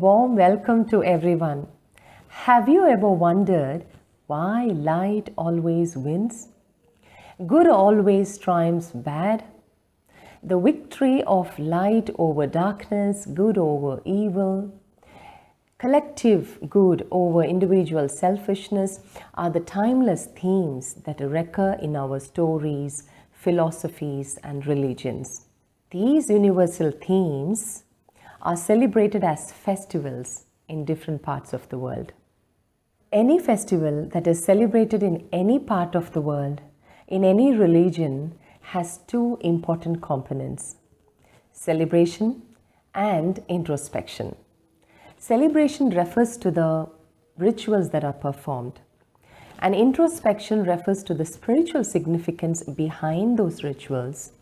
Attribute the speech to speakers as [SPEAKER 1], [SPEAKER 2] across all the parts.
[SPEAKER 1] warm welcome to everyone. Have you ever wondered why light always wins? Good always triumphs bad? The victory of light over darkness, good over evil, collective good over individual selfishness are the timeless themes that recur in our stories, philosophies, and religions. These universal themes are celebrated as festivals in different parts of the world. Any festival that is celebrated in any part of the world, in any religion, has two important components: celebration and introspection. Celebration refers to the rituals that are performed, and introspection refers to the spiritual significance behind those rituals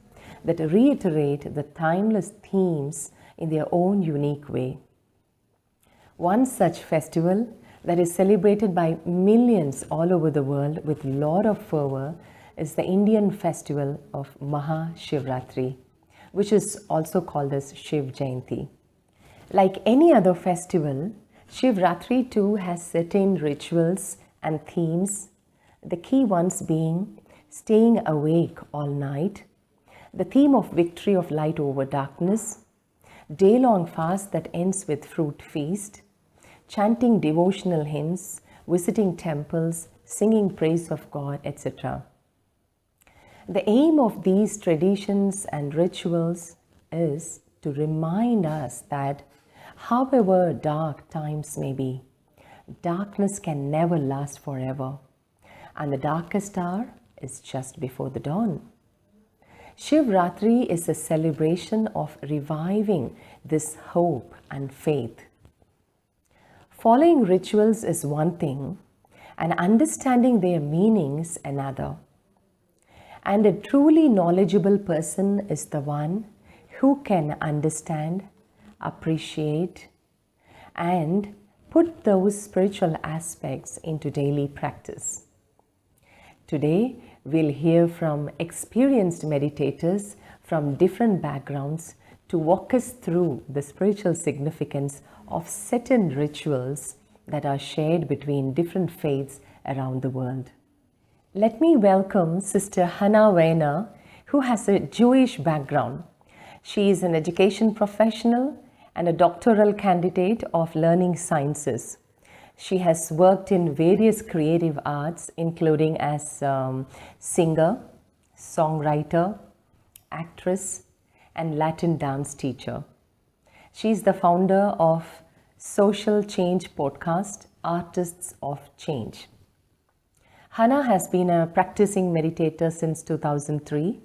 [SPEAKER 1] that reiterate the timeless themes in their own unique way. One such festival that is celebrated by millions all over the world with a lot of fervor is the Indian festival of Shivratri, which is also called as Shiv Jayanti. Like any other festival, Shivratri too has certain rituals and themes, the key ones being staying awake all night, the theme of victory of light over darkness, day-long fast that ends with fruit feast, chanting devotional hymns, visiting temples, singing praise of God, etc. The aim of these traditions and rituals is to remind us that however dark times may be, darkness can never last forever, and the darkest hour is just before the dawn. Shivratri is a celebration of reviving this hope and faith. Following rituals is one thing, and understanding their meanings another. And a truly knowledgeable person is the one who can understand, appreciate, and put those spiritual aspects into daily practice. Today, we'll hear from experienced meditators from different backgrounds to walk us through the spiritual significance of certain rituals that are shared between different faiths around the world. Let me welcome Sister Hana Waena, who has a Jewish background. She is an education professional and a doctoral candidate of learning sciences. She has worked in various creative arts, including as singer, songwriter, actress, and Latin dance teacher. She is the founder of social change podcast, Artists of Change. Hana has been a practicing meditator since 2003,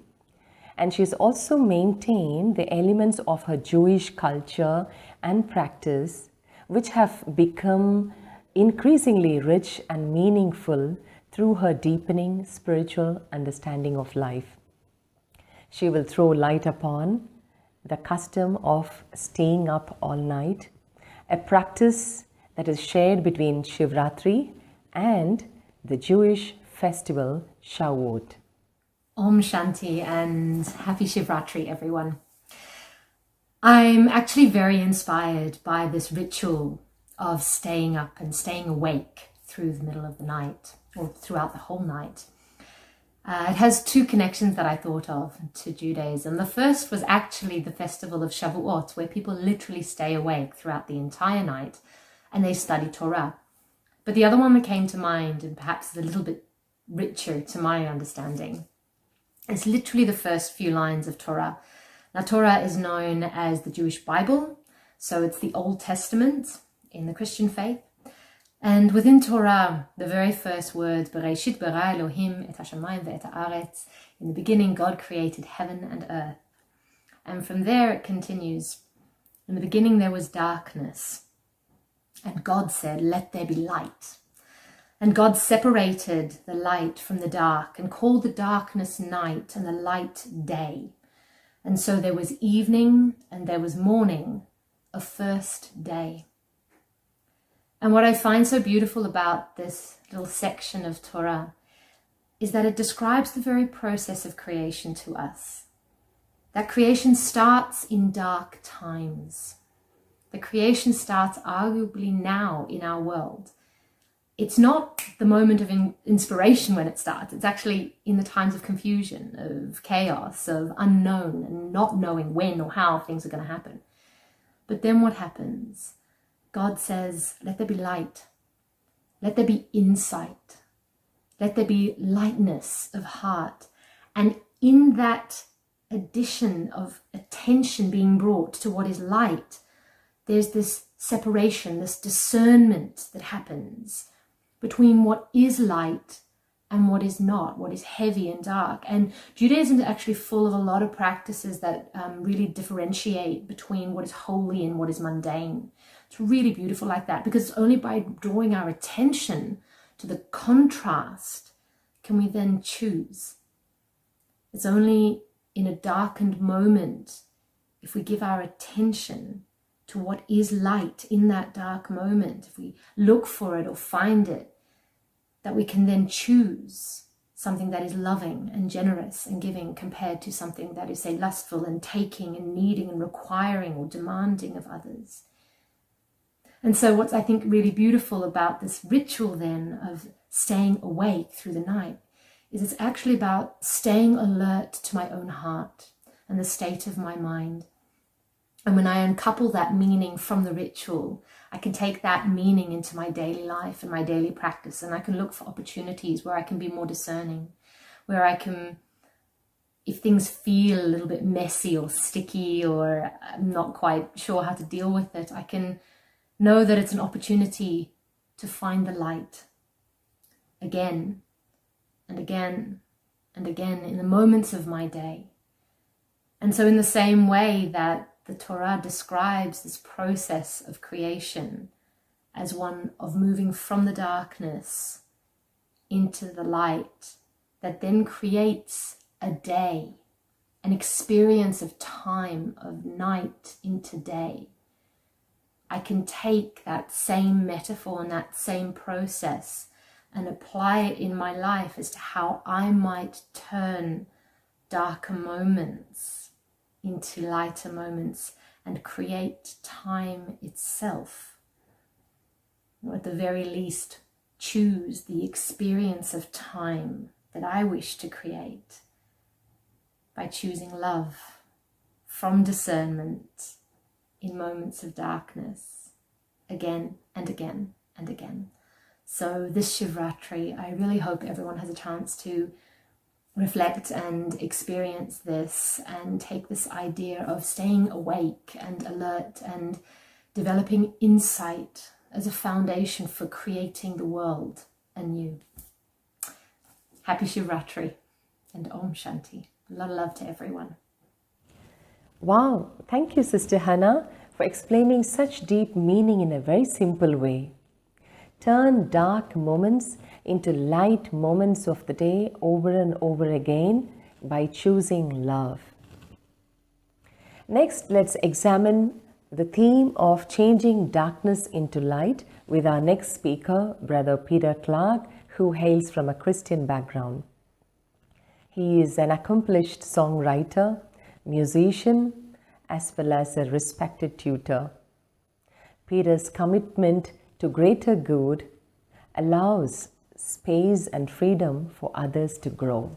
[SPEAKER 1] and she's also maintained the elements of her Jewish culture and practice, which have become increasingly rich and meaningful through her deepening spiritual understanding of life. She will throw light upon the custom of staying up all night, a practice that is shared between Shivratri and the Jewish festival Shavuot.
[SPEAKER 2] Om Shanti and happy Shivratri, everyone. I'm actually very inspired by this ritual of staying up and staying awake through the middle of the night or throughout the whole night. It has two connections that I thought of to Judaism. The first was actually the festival of Shavuot, where people literally stay awake throughout the entire night and they study Torah. But the other one that came to mind, and perhaps is a little bit richer to my understanding, is literally the first few lines of Torah. Now, Torah is known as the Jewish Bible, so it's the Old Testament in the Christian faith. And within Torah, the very first words, Bereshit bara Elohim et hashamayim ve'et haaretz, in the beginning God created heaven and earth. And from there it continues, in the beginning there was darkness, and God said, let there be light. And God separated the light from the dark and called the darkness night and the light day. And so there was evening and there was morning, a first day. And what I find so beautiful about this little section of Torah is that it describes the very process of creation to us. That creation starts in dark times. The creation starts arguably now in our world. It's not the moment of inspiration when it starts. It's actually in the times of confusion, of chaos, of unknown, and not knowing when or how things are going to happen. But then what happens? God says, let there be light. Let there be insight. Let there be lightness of heart. And in that addition of attention being brought to what is light, there's this separation, this discernment that happens between what is light and what is not, what is heavy and dark. And Judaism is actually full of a lot of practices that really differentiate between what is holy and what is mundane. It's really beautiful like that, because it's only by drawing our attention to the contrast can we then choose. It's only in a darkened moment, if we give our attention to what is light in that dark moment, if we look for it or find it, that we can then choose something that is loving and generous and giving compared to something that is, say, lustful and taking and needing and requiring or demanding of others. And so what's, I think, really beautiful about this ritual then of staying awake through the night is it's actually about staying alert to my own heart and the state of my mind. And when I uncouple that meaning from the ritual, I can take that meaning into my daily life and my daily practice, and I can look for opportunities where I can be more discerning, where I can, if things feel a little bit messy or sticky or I'm not quite sure how to deal with it, I can know that it's an opportunity to find the light again and again and again in the moments of my day. And so in the same way that the Torah describes this process of creation as one of moving from the darkness into the light that then creates a day, an experience of time, of night into day. I can take that same metaphor and that same process and apply it in my life as to how I might turn darker moments into lighter moments and create time itself. Or at the very least, choose the experience of time that I wish to create by choosing love from discernment in moments of darkness again and again and again. So this Shivratri, I really hope everyone has a chance to reflect and experience this and take this idea of staying awake and alert and developing insight as a foundation for creating the world anew. Happy Shivratri and Om Shanti. A lot of love to everyone.
[SPEAKER 1] Wow, thank you, Sister Hana, for explaining such deep meaning in a very simple way. Turn dark moments into light moments of the day over and over again by choosing love. Next, let's examine the theme of changing darkness into light with our next speaker, Brother Peter Clark, who hails from a Christian background. He is an accomplished songwriter, musician, as well as a respected tutor. Peter's commitment to greater good allows space and freedom for others to grow.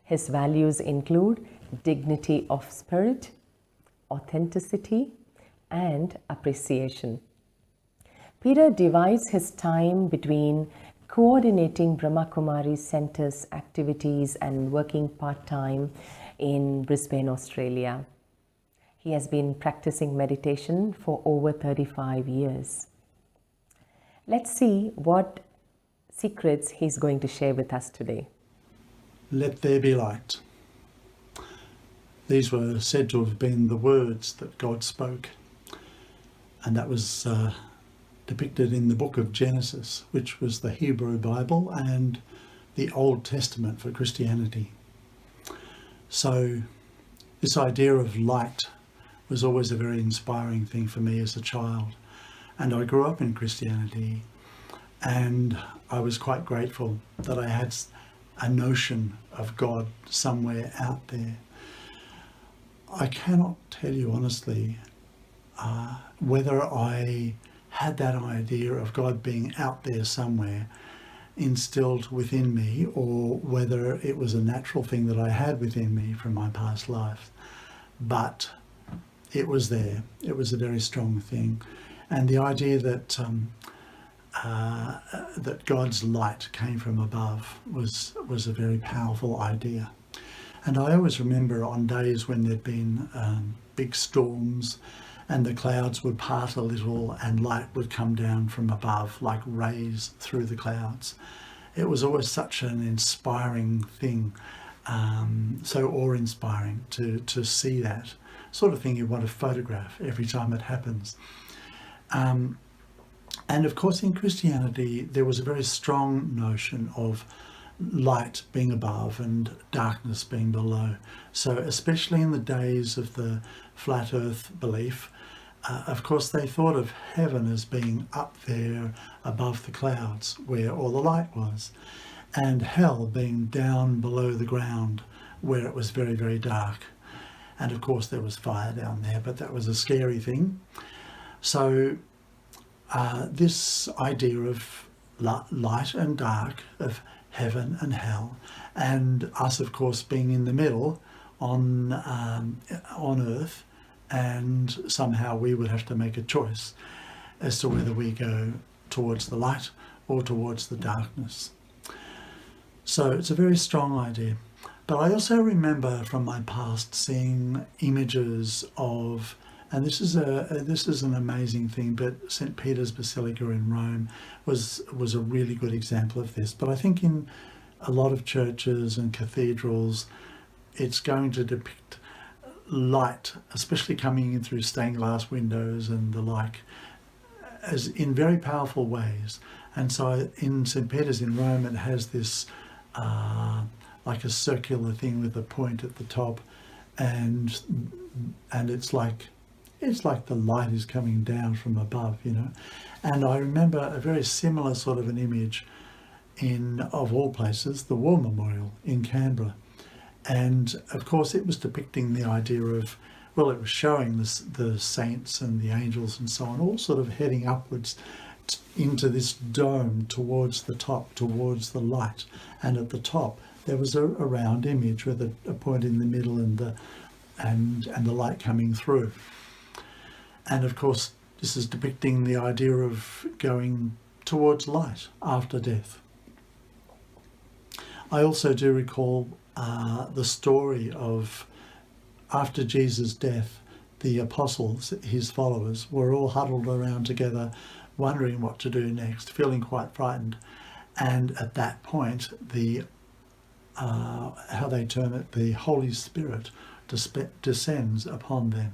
[SPEAKER 1] His values include dignity of spirit, authenticity, and appreciation. Peter divides his time between coordinating Bhramakumaris Center's activities and working part-time in Brisbane, Australia. He has been practicing meditation for over 35 years. Let's see what secrets he's going to share with us today.
[SPEAKER 3] Let there be light. These were said to have been the words that God spoke, and that was depicted in the book of Genesis, which was the Hebrew Bible and the Old Testament for Christianity. So this idea of light was always a very inspiring thing for me as a child, and I grew up in Christianity, and I was quite grateful that I had a notion of God somewhere out there. I cannot tell you honestly whether I had that idea of God being out there somewhere instilled within me, or whether it was a natural thing that I had within me from my past life. But it was there. It was a very strong thing. And the idea that that God's light came from above was a very powerful idea. And I always remember on days when there'd been big storms and the clouds would part a little and light would come down from above like rays through the clouds. It was always such an inspiring thing, so awe-inspiring to see that sort of thing you want to photograph every time it happens. And of course in Christianity there was a very strong notion of light being above and darkness being below. So especially in the days of the flat earth belief, of course they thought of heaven as being up there above the clouds where all the light was, and hell being down below the ground where it was very, very dark. And of course there was fire down there, but that was a scary thing. So this idea of light and dark, of heaven and hell, and us of course being in the middle on earth, and somehow we would have to make a choice as to whether we go towards the light or towards the darkness. So it's a very strong idea. But I also remember from my past seeing images of, and this is an amazing thing, but St. Peter's Basilica in Rome was a really good example of this. But I think in a lot of churches and cathedrals, it's going to depict light, especially coming in through stained glass windows and the like, as in very powerful ways. And so in St. Peter's in Rome, it has this like a circular thing with a point at the top, and it's like the light is coming down from above, you know. And I remember a very similar sort of an image in, of all places, the War Memorial in Canberra. And of course it was depicting the idea of, well, it was showing the saints and the angels and so on, all sort of heading upwards into this dome towards the top, towards the light. And at the top there was a round image with a point in the middle and the light coming through. And of course this is depicting the idea of going towards light after death. I also do recall the story of, after Jesus' death, the apostles, his followers, were all huddled around together, wondering what to do next, feeling quite frightened. And at that point, how they term it, the Holy Spirit descends upon them.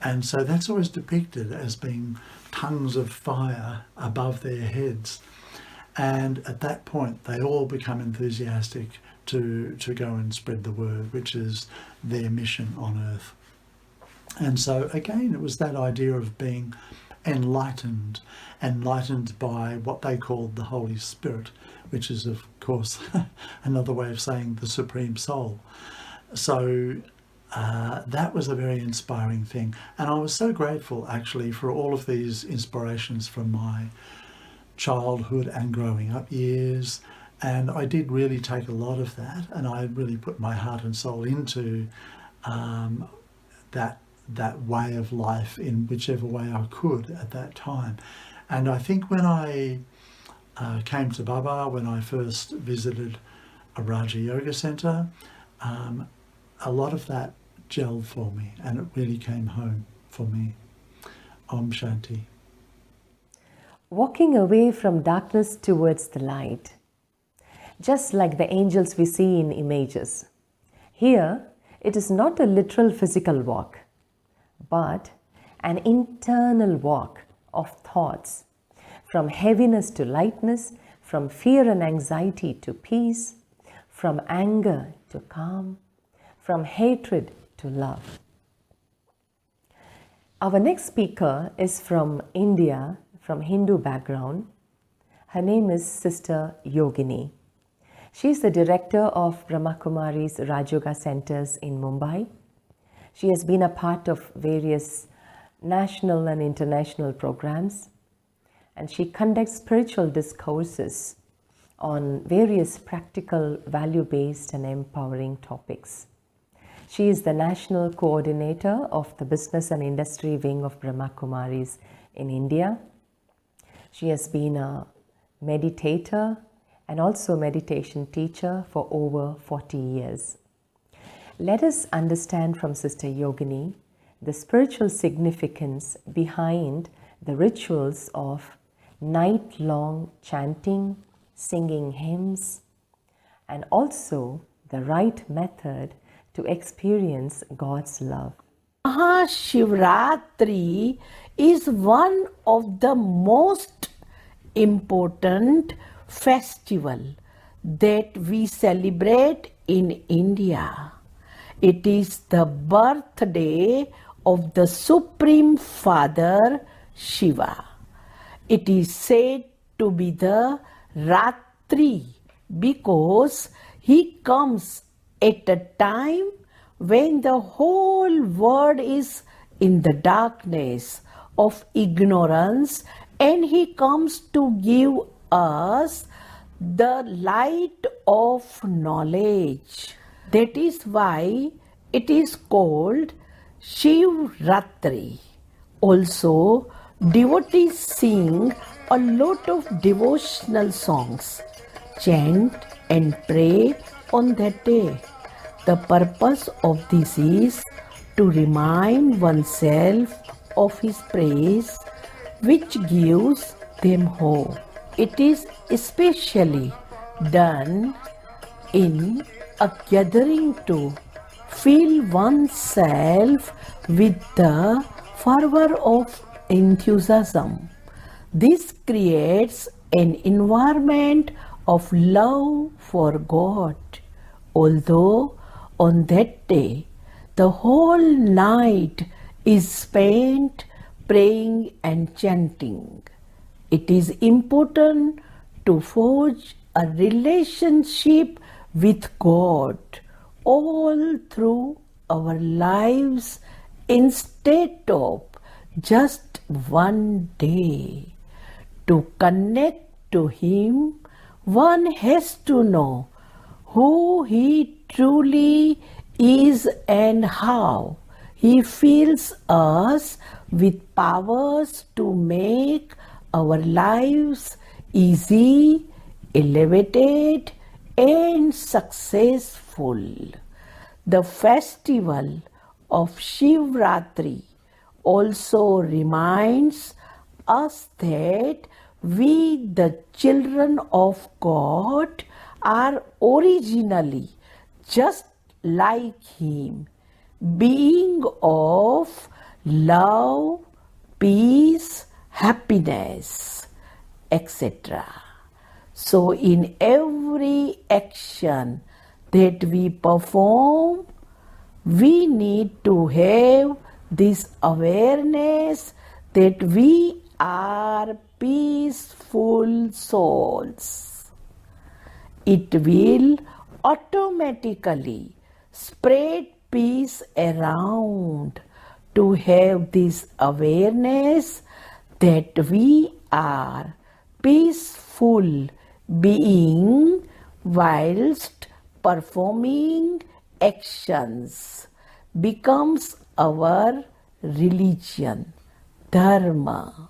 [SPEAKER 3] And so that's always depicted as being tongues of fire above their heads. And at that point, they all become enthusiastic to go and spread the word, which is their mission on earth. And so again, it was that idea of being enlightened by what they called the Holy Spirit, which is of course another way of saying the Supreme Soul. So that was a very inspiring thing. And I was so grateful actually for all of these inspirations from my childhood and growing up years. And I did really take a lot of that, and I really put my heart and soul into that way of life in whichever way I could at that time. And I think when I came to Baba, when I first visited a Raja Yoga Centre, a lot of that gelled for me, and it really came home for me. Om Shanti.
[SPEAKER 1] Walking away from darkness towards the light, just like the angels we see in images. Here, it is not a literal physical walk, but an internal walk of thoughts, from heaviness to lightness, from fear and anxiety to peace, from anger to calm, from hatred to love. Our next speaker is from India, from Hindu background. Her name is Sister Yogini. She is the director of Bhramakumaris Yoga centers in Mumbai. She has been a part of various national and international programs, and she conducts spiritual discourses on various practical, value-based and empowering topics. She is the national coordinator of the business and industry wing of Bhramakumaris in India. She has been a meditator and also meditation teacher for over 40 years. Let us understand from Sister Yogini the spiritual significance behind the rituals of night-long chanting, singing hymns, and also the right method to experience God's love.
[SPEAKER 4] Shivratri is one of the most important festival that we celebrate in India. It is the birthday of the Supreme Father Shiva. It is said to be the Ratri because he comes at a time when the whole world is in the darkness of ignorance, and he comes to give us the light of knowledge. That is why it is called Shivratri. Also, devotees sing a lot of devotional songs, chant and pray on that day. The purpose of this is to remind oneself of his praise, which gives them hope. It is especially done in a gathering to fill oneself with the fervor of enthusiasm. This creates an environment of love for God. Although on that day the whole night is spent praying and chanting, it is important to forge a relationship with God all through our lives instead of just one day. To connect to Him, one has to know who He truly is and how He fills us with powers to make our lives easy, elevated, and successful. The festival of Shivratri also reminds us that we, the children of God, are originally just like Him, being of love, peace, happiness, etc. So in every action that we perform, we need to have this awareness that we are peaceful souls. It will automatically spread peace around. To have this awareness that we are peaceful being whilst performing actions becomes our religion, dharma.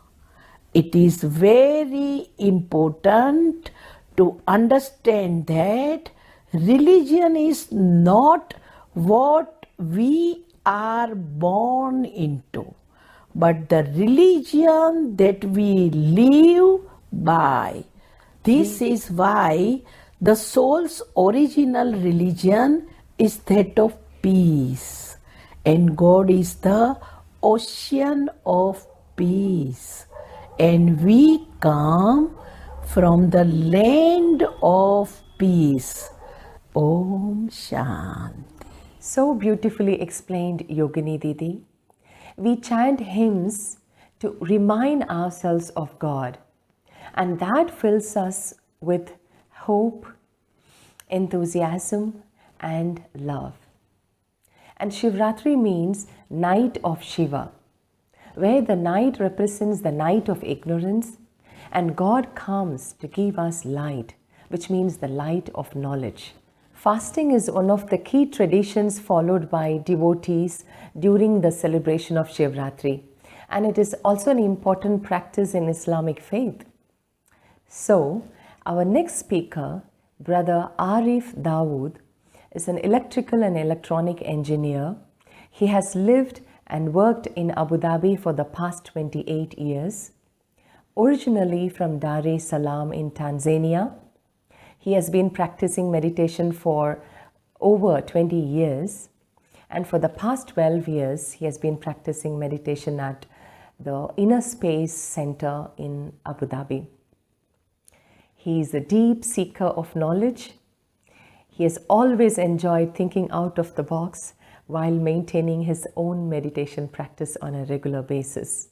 [SPEAKER 4] It is very important to understand that religion is not what we are born into, but the religion that we live by. This is why the soul's original religion is that of peace, and God is the ocean of peace, and we come from the land of peace. Om Shanti.
[SPEAKER 1] So beautifully explained, Yogini Didi. We chant hymns to remind ourselves of God, and that fills us with hope, enthusiasm, and love. And Shivratri means night of Shiva. where the night represents the night of ignorance and God comes to give us light, which means the light of knowledge. Fasting is one of the key traditions followed by devotees during the celebration of Shivratri, and it is also an important practice in Islamic faith. So, our next speaker, Brother Arif Dawood, is an electrical and electronic engineer. He has lived and worked in Abu Dhabi for the past 28 years. Originally from Dar es Salaam in Tanzania, he has been practicing meditation for over 20 years, and for the past 12 years, he has been practicing meditation at the Inner Space Center in Abu Dhabi. He is a deep seeker of knowledge. He has always enjoyed thinking out of the box while maintaining his own meditation practice on a regular basis.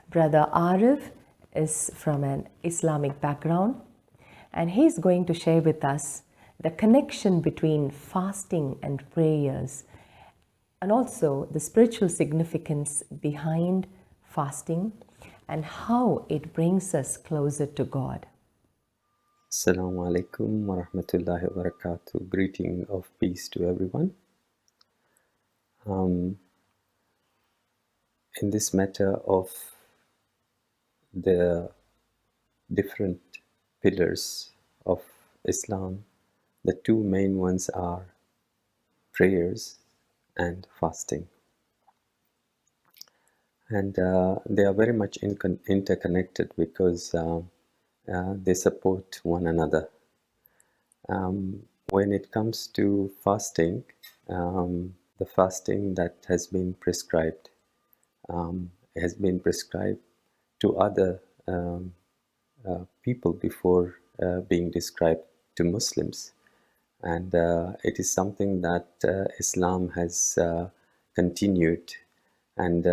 [SPEAKER 1] Brother Arif is from an Islamic background, and he is going to share with us the connection between fasting and prayers, and also the spiritual significance behind fasting and how it brings us closer to God.
[SPEAKER 5] Assalamu alaikum wa rahmatullahi wa barakatuh. Greeting of peace to everyone. In this matter of the different pillars of Islam, the two main ones are prayers and fasting. And they are very much interconnected because they support one another. When it comes to fasting, the fasting that has been prescribed to other people before being described to Muslims, and it is something that Islam has continued, and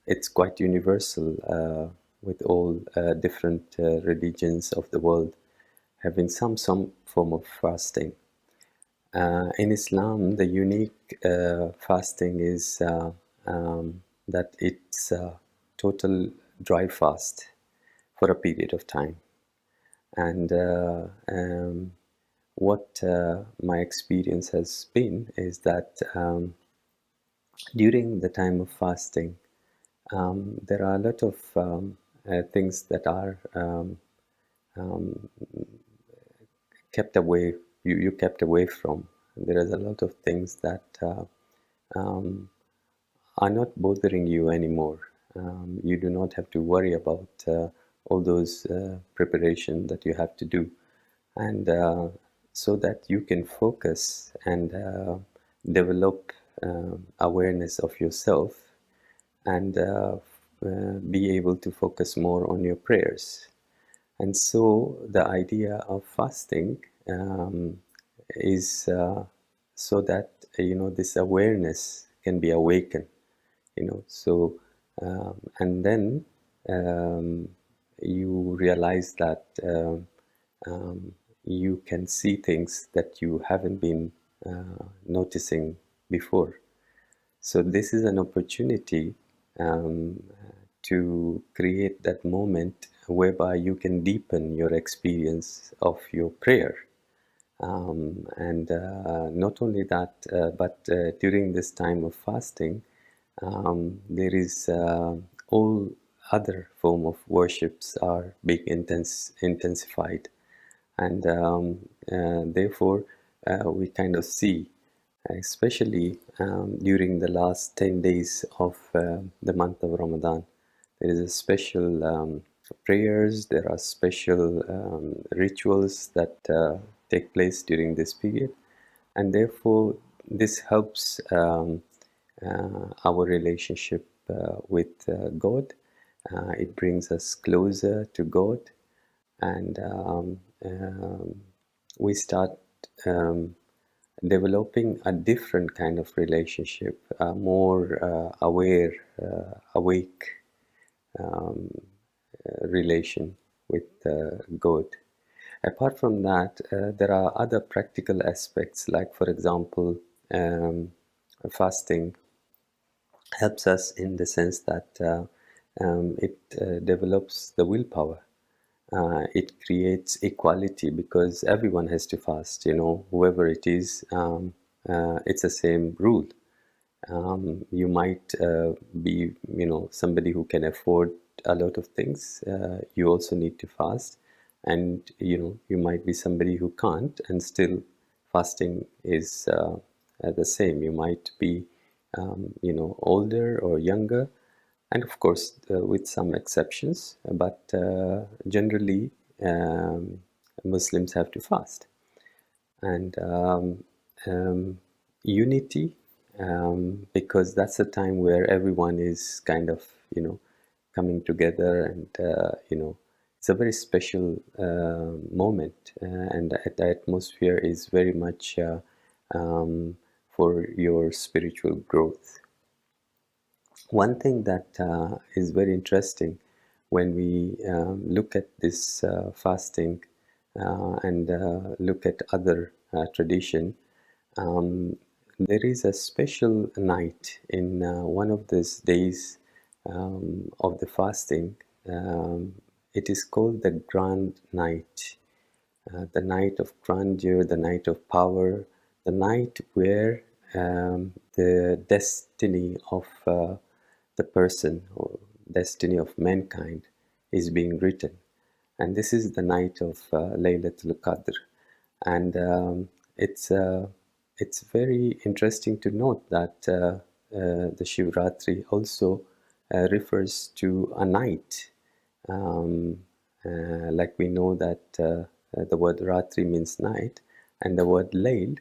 [SPEAKER 5] it's quite universal with all different religions of the world having some form of fasting. In Islam, the unique fasting is that it's a total dry fast for a period of time. And what my experience has been is that during the time of fasting, there are a lot of things that are kept away. You kept away from. There is a lot of things that are not bothering you anymore. You do not have to worry about all those preparation that you have to do, and so that you can focus and develop awareness of yourself and be able to focus more on your prayers. And so the idea of fasting is so that this awareness can be awakened, so and then you realize that you can see things that you haven't been noticing before. So this is an opportunity to create that moment whereby you can deepen your experience of your prayer. And not only that, but during this time of fasting, there is all other form of worships are being intensified, and therefore we kind of see, especially during the last 10 days of the month of Ramadan, there is a special prayers, there are special rituals that take place during this period, and therefore this helps our relationship with God. It brings us closer to God, and we start developing a different kind of relationship, a more aware, awake relation with God. Apart from that, there are other practical aspects, like, for example, fasting helps us in the sense that it develops the willpower. It creates equality because everyone has to fast, whoever it is, it's the same rule. You might be, somebody who can afford a lot of things. You also need to fast, and you might be somebody who can't, and still fasting is the same. You might be, older or younger, and of course, with some exceptions, but generally, Muslims have to fast. And unity, because that's a time where everyone is kind of, coming together, and, it's a very special moment, and the atmosphere is very much for your spiritual growth. One thing that is very interesting when we look at this fasting and look at other tradition, there is a special night in one of these days of the fasting. It is called the Grand Night, the night of grandeur, the night of power, the night where the destiny of the person or destiny of mankind is being written. And this is the night of Laylatul Qadr. And it's very interesting to note that the Shivratri also refers to a night. Like we know that the word Ratri means night, and the word Layl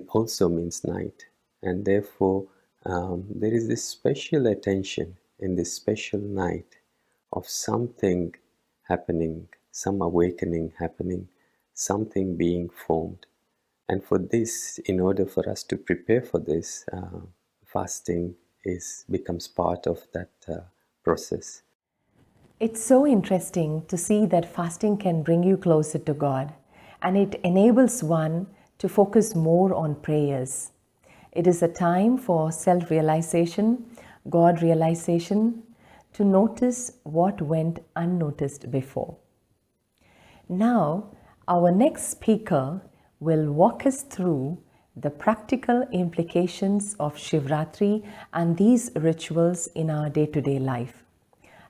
[SPEAKER 5] also means night. And therefore, there is this special attention in this special night of something happening, some awakening happening, something being formed. And for this, in order for us to prepare for this, fasting becomes part of that process.
[SPEAKER 1] It's so interesting to see that fasting can bring you closer to God, and it enables one to focus more on prayers. It is a time for self-realization, God realization, to notice what went unnoticed before. Now, our next speaker will walk us through the practical implications of Shivratri and these rituals in our day-to-day life.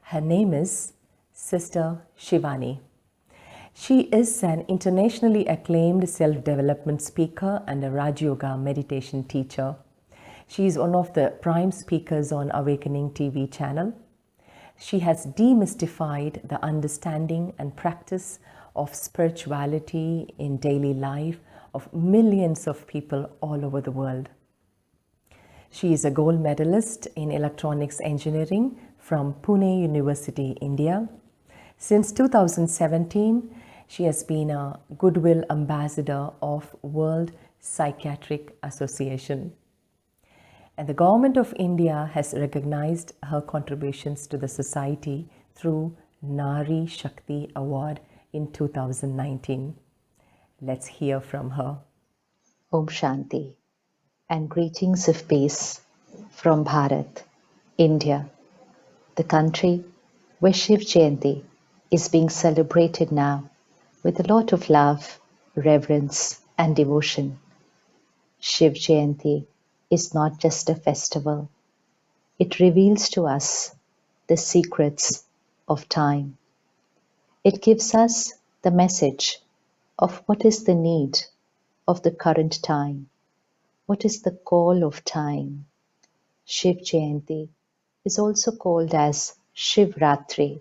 [SPEAKER 1] Her name is Sister Shivani. She is an internationally acclaimed self-development speaker and a Raj Yoga meditation teacher. She is one of the prime speakers on Awakening TV channel. She has demystified the understanding and practice of spirituality in daily life of millions of people all over the world. She is a gold medalist in electronics engineering from Pune University, India. Since 2017, she has been a Goodwill Ambassador of World Psychiatric Association. And the Government of India has recognized her contributions to the society through Nari Shakti Award in 2019. Let's hear from her.
[SPEAKER 6] Om Shanti and greetings of peace from Bharat, India, the country where Shiv Jayanti is being celebrated now with a lot of love, reverence and devotion. Shiv Jayanti is not just a festival. It reveals to us the secrets of time. It gives us the message of what is the need of the current time. What is the call of time? Shiv Jayanti is also called as Shivratri,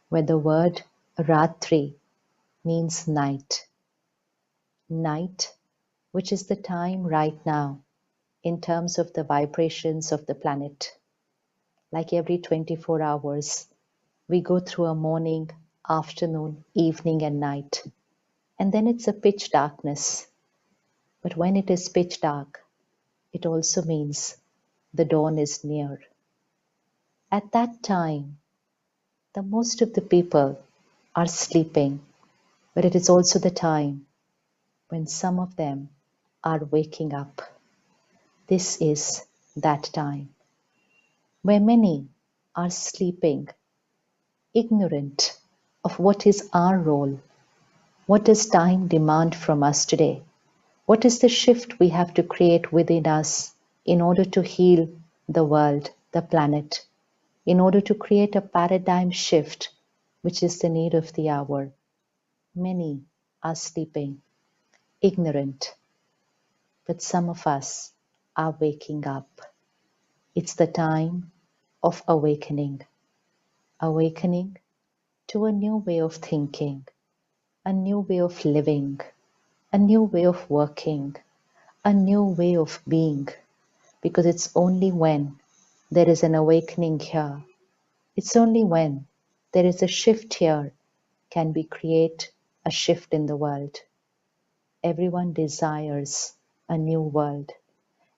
[SPEAKER 6] where the word Ratri means night. Night, which is the time right now in terms of the vibrations of the planet. Like every 24 hours, we go through a morning, afternoon, evening and night. And then it's a pitch darkness. But when it is pitch dark, it also means the dawn is near. At that time, the most of the people are sleeping, but it is also the time when some of them are waking up. This is that time. where many are sleeping, ignorant of what is our role. What does time demand from us today? What is the shift we have to create within us in order to heal the world, the planet, in order to create a paradigm shift, which is the need of the hour? Many are sleeping, ignorant, but some of us are waking up. It's the time of awakening, awakening to a new way of thinking, a new way of living, a new way of working, a new way of being, because it's only when there is an awakening here, it's only when there is a shift here, can we create a shift in the world. Everyone desires a new world.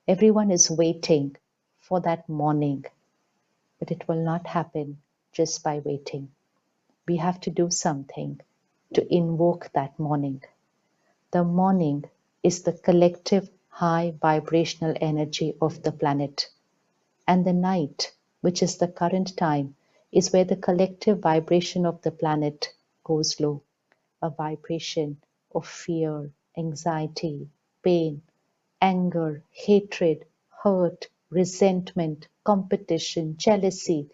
[SPEAKER 6] Everyone is waiting for that morning, but it will not happen just by waiting. We have to do something to invoke that morning. The morning is the collective high vibrational energy of the planet. And the night, which is the current time, is where the collective vibration of the planet goes low. A vibration of fear, anxiety, pain, anger, hatred, hurt, resentment, competition, jealousy,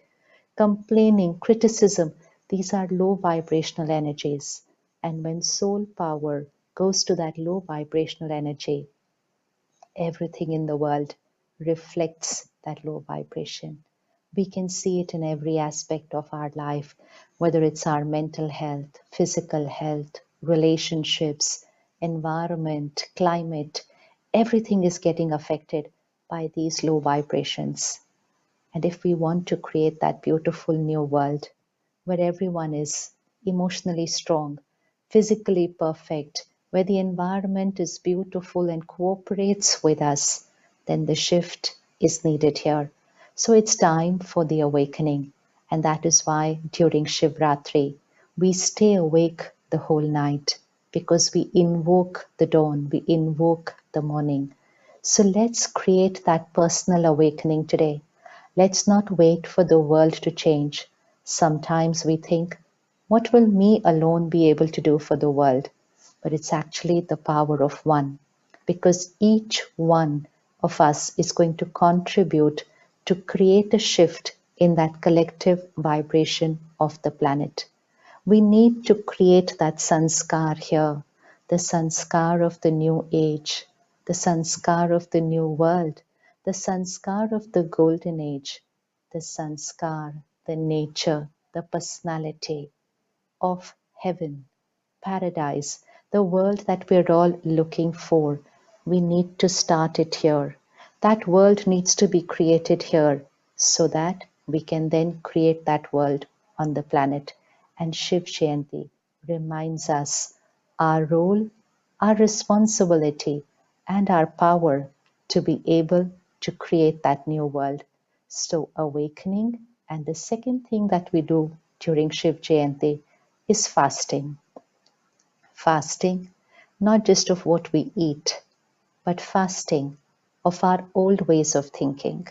[SPEAKER 6] complaining, criticism. These are low vibrational energies. And when soul power goes to that low vibrational energy, everything in the world reflects that low vibration. We can see it in every aspect of our life, whether it's our mental health, physical health, relationships, environment, climate. Everything is getting affected by these low vibrations. And if we want to create that beautiful new world where everyone is emotionally strong, physically perfect, where the environment is beautiful and cooperates with us, then the shift is needed here. So it's time for the awakening. And that is why during Shivratri, we stay awake the whole night because we invoke the dawn, we invoke the morning. So let's create that personal awakening today. Let's not wait for the world to change. Sometimes we think, what will me alone be able to do for the world? But it's actually the power of one, because each one of us is going to contribute to create a shift in that collective vibration of the planet. We need to create that sanskar here, the sanskar of the new age, the sanskar of the new world, the sanskar of the golden age, the sanskar, the nature, the personality of heaven, paradise, the world that we're all looking for. We need to start it here. That world needs to be created here so that we can then create that world on the planet. And Shiv Jayanti reminds us our role, our responsibility, and our power to be able to create that new world. So awakening, and the second thing that we do during Shiv Jayanti is fasting. Fasting, not just of what we eat, but fasting of our old ways of thinking,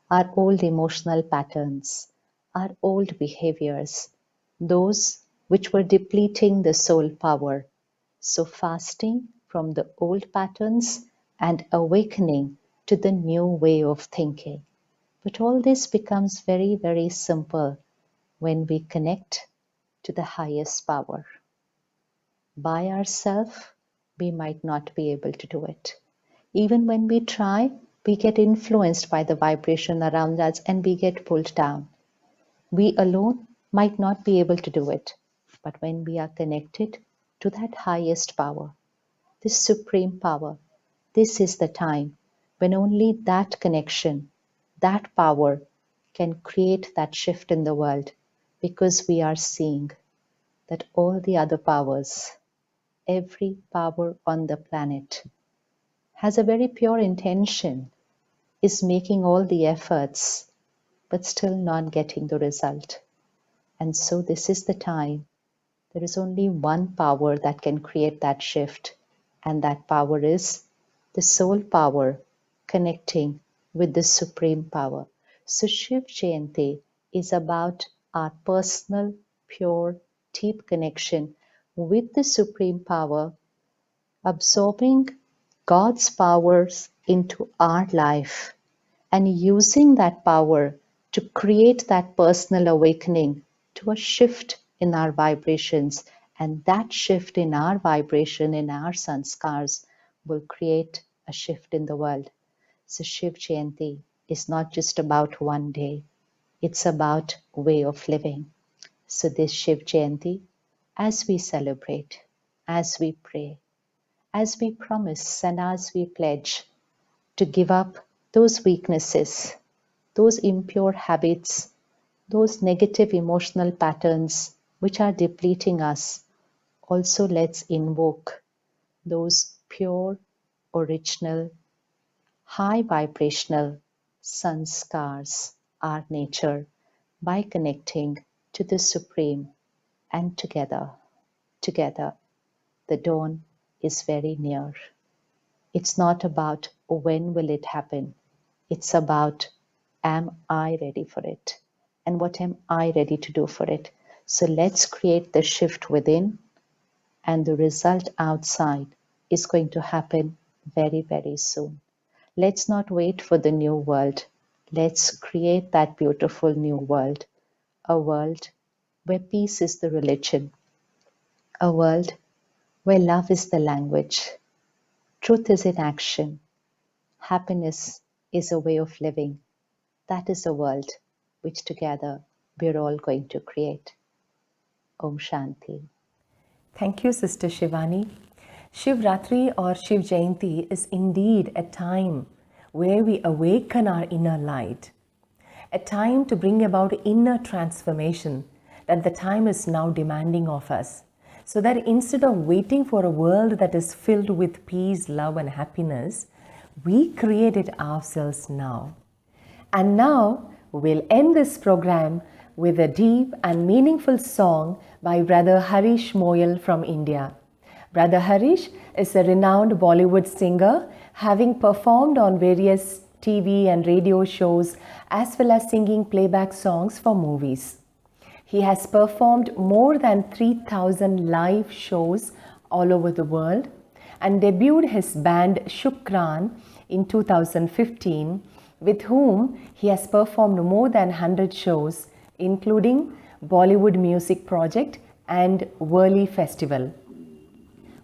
[SPEAKER 6] our old emotional patterns, our old behaviors, those which were depleting the soul power. So fasting from the old patterns and awakening to the new way of thinking. But all this becomes very, very simple when we connect to the highest power. By ourselves, we might not be able to do it. Even when we try, we get influenced by the vibration around us and we get pulled down. We alone might not be able to do it. But when we are connected to that highest power, this supreme power, this is the time when only that connection, that power can create that shift in the world, because we are seeing that all the other powers, every power on the planet, has a very pure intention, is making all the efforts, but still not getting the result. And so this is the time. There is only one power that can create that shift, and that power is the soul power connecting with the supreme power. So Shiv Jayanti is about our personal, pure, deep connection with the Supreme Power, absorbing God's powers into our life and using that power to create that personal awakening to a shift in our vibrations. And that shift in our vibration, in our sanskars, will create a shift in the world. So Shiv Jayanti is not just about one day, it's about way of living. So this Shiv Jayanti, as we celebrate, as we pray, as we promise and as we pledge to give up those weaknesses, those impure habits, those negative emotional patterns which are depleting us, also let's invoke those pure, original, high vibrational sanskars, our nature, by connecting to the Supreme. And together, the dawn is very near. It's not about when will it happen. It's about, am I ready for it? And what am I ready to do for it? So let's create the shift within, and the result outside is going to happen very, very soon. Let's not wait for the new world. Let's create that beautiful new world. A world where peace is the religion. A world where love is the language. Truth is in action. Happiness is a way of living. That is a world which together we're all going to create. Om Shanti.
[SPEAKER 1] Thank you, Sister Shivani. Shivratri or Shiv Jayanti is indeed a time where we awaken our inner light, a time to bring about inner transformation that the time is now demanding of us, so that instead of waiting for a world that is filled with peace, love, and happiness, we create it ourselves now. And now we'll end this program with a deep and meaningful song by Brother Harish Moyal from India. Brother Harish is a renowned Bollywood singer, having performed on various TV and radio shows as well as singing playback songs for movies. He has performed more than 3,000 live shows all over the world and debuted his band Shukran in 2015, with whom he has performed more than 100 shows, including Bollywood Music Project and Worli Festival.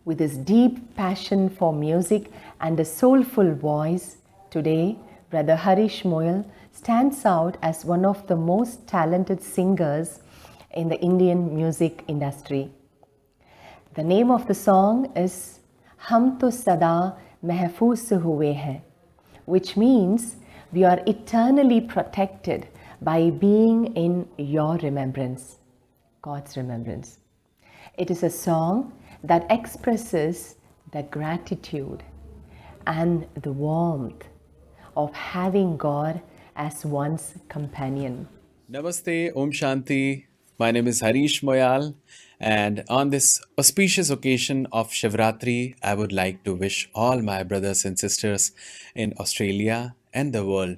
[SPEAKER 1] With his deep passion for music and a soulful voice, today Brother Harish Moyal stands out as one of the most talented singers in the Indian music industry. The name of the song is Hum to Sada Mehfoos Hue Hai, which means we are eternally protected by being in your remembrance, God's remembrance. It is a song that expresses the gratitude and the warmth of having God as one's companion.
[SPEAKER 7] Namaste, Om Shanti. My name is Harish Moyal, and on this auspicious occasion of Shivratri, I would like to wish all my brothers and sisters in Australia and the world.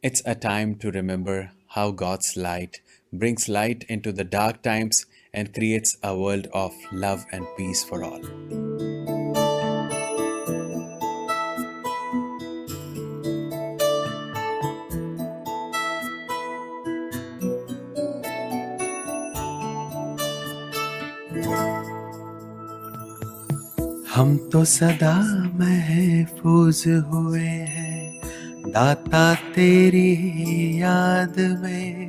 [SPEAKER 7] It's a time to remember how God's light brings light into the dark times and creates a world of love and peace for all. हम तो सदा महफूज हुए हैं दाता तेरी याद में,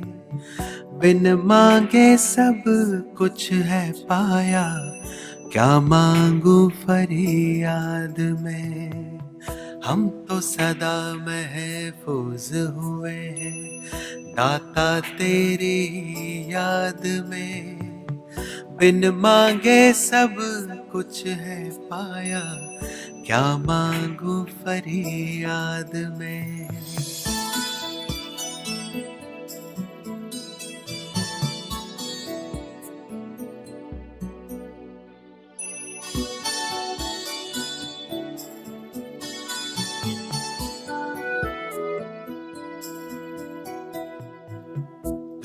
[SPEAKER 7] बिन मांगे सब कुछ है पाया, क्या मांगू फरियाद में। हम तो सदा महफूज हुए हैं दाता तेरी याद में, बिन मांगे सब कुछ है पाया, क्या मांगू फरियाद में।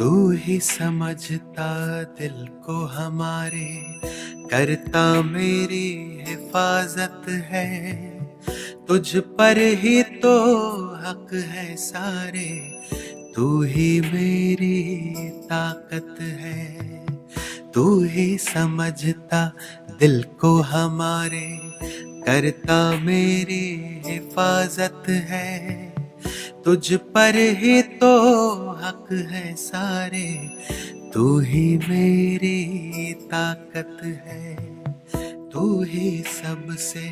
[SPEAKER 8] तू ही समझता दिल को हमारे, करता मेरी हिफाजत है। तुझ पर ही तो हक है सारे, तू ही मेरी ताकत है। तू ही समझता दिल को हमारे, करता मेरी हिफाजत है। तुझ पर ही तो हक है सारे, तू ही मेरी ताकत है। तू ही सबसे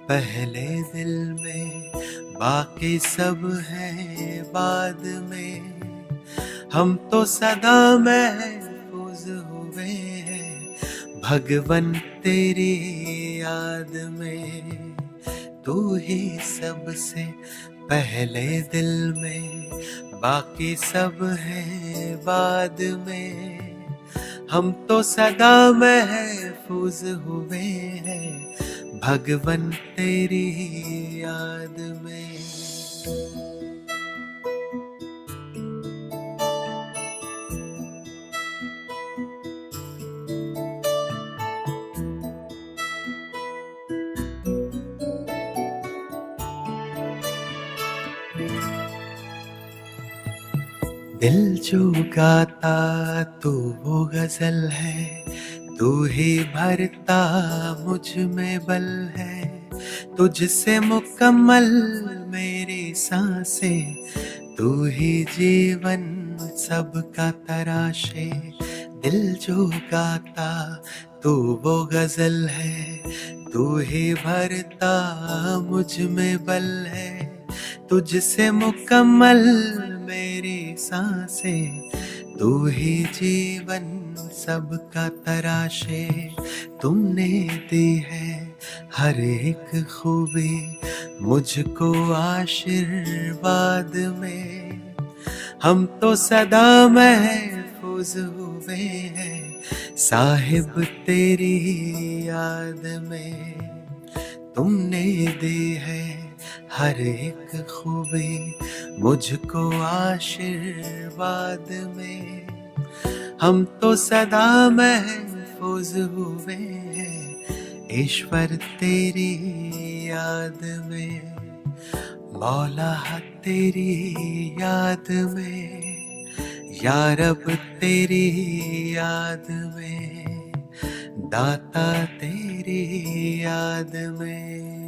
[SPEAKER 8] पहले दिल में, बाकी सब है बाद में। हम तो सदा महफूज हुए हैं भगवन तेरी याद में। तू ही सबसे पहले दिल में, बाकी सब है बाद में। हम तो सदा महफूज हुए हैं भगवन तेरी याद में। दिल जो गाता तू वो गजल है, तू ही भरता मुझ में बल है। तुझसे मुकम्मल मेरी सांसें, तू ही जीवन सबका तराशे। दिल जो गाता तू वो गजल है, तू ही भरता मुझ में बल है। तुझसे मुकम्मल मेरी सांसें, तू ही जीवन सबका तराशे। तुमने दी है हर एक खूबी मुझको आशीर्वाद में। हम तो सदा महफूज हुए हैं साहिब तेरी याद में। तुमने दी है हर एक खूबी मुझको आशीर्वाद में। हम तो सदा महफूज हुए हैं ईश्वर तेरी याद में। मौला तेरी याद में, या रब तेरी याद में, दाता तेरी याद में।